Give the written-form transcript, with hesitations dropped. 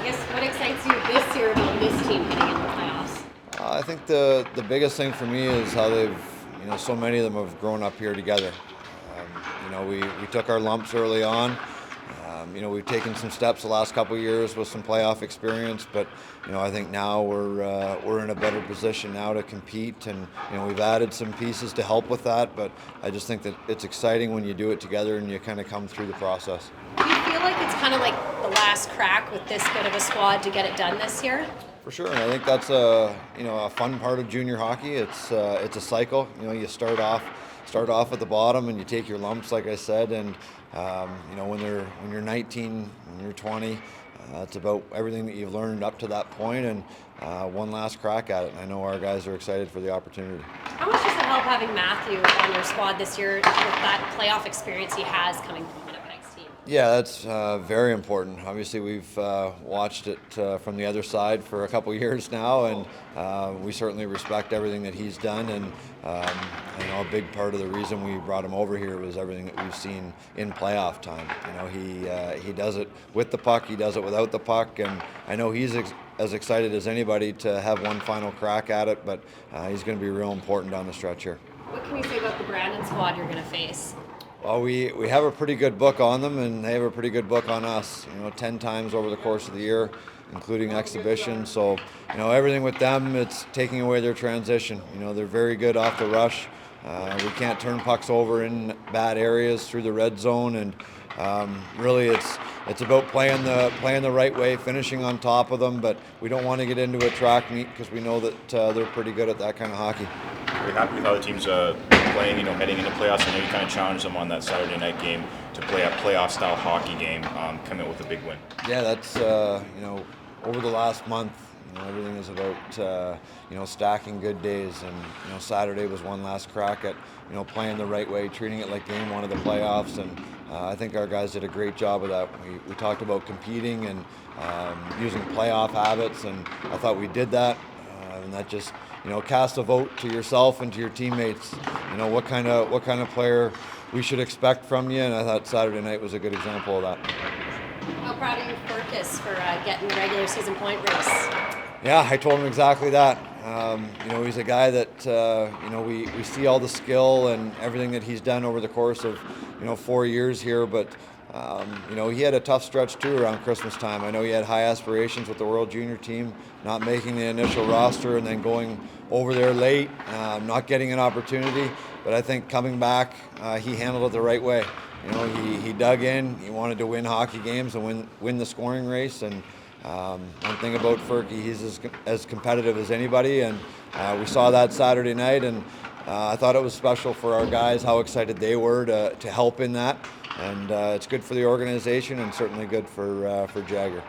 guess what excites you this year about this team heading into the playoffs? I think the biggest thing for me is how they've, so many of them have grown up here together. We took our lumps early on. We've taken some steps the last couple of years with some playoff experience, but I think now we're in a better position now to compete, and we've added some pieces to help with that. But I just think that it's exciting when you do it together and you kind of come through the process. Do you feel like it's kind of like the last crack with this good of a squad to get it done this year? For sure, and I think that's a fun part of junior hockey. It's a cycle. You start off at the bottom and you take your lumps, like I said, and when you're 19, when you're 20, it's about everything that you've learned up to that point and one last crack at it. And I know our guys are excited for the opportunity. How much does it help having Matthew on your squad this year with that playoff experience he has coming from Winnipeg's team? Yeah, that's very important. Obviously, we've watched it from the other side for a couple years now, and we certainly respect everything that he's done. And a big part of the reason we brought him over here was everything that we've seen in playoff time. He does it with the puck, he does it without the puck, and I know he's as excited as anybody to have one final crack at it. But he's going to be real important down the stretch here. What can you say about the Brandon squad you're going to face? Well, we have a pretty good book on them, and they have a pretty good book on us. 10 times over the course of the year, including exhibition. So, everything with them, it's taking away their transition. They're very good off the rush. We can't turn pucks over in bad areas through the red zone, and really, it's about playing the right way, finishing on top of them. But we don't want to get into a track meet because we know that they're pretty good at that kind of hockey. Are you happy with how the team's playing, heading into playoffs? I know you kind of challenged them on that Saturday night game to play a playoff-style hockey game, come out with a big win. Yeah, that's, over the last month, everything is about, stacking good days. And, Saturday was one last crack at, playing the right way, treating it like game one of the playoffs. And I think our guys did a great job of that. We talked about competing and using playoff habits, and I thought we did that. And that just, cast a vote to yourself and to your teammates, what kind of player we should expect from you. And I thought Saturday night was a good example of that. How proud are you, Furcus, for getting the regular season point race? Yeah, I told him exactly that. He's a guy that, we see all the skill and everything that he's done over the course of, 4 years here. But, he had a tough stretch too around Christmas time. I know he had high aspirations with the World Junior team, not making the initial roster and then going over there late, not getting an opportunity. But I think coming back, he handled it the right way. He dug in. He wanted to win hockey games and win the scoring race. And one thing about Fergie, he's as competitive as anybody. And we saw that Saturday night. And I thought it was special for our guys how excited they were to help in that. And it's good for the organization and certainly good for Jagger.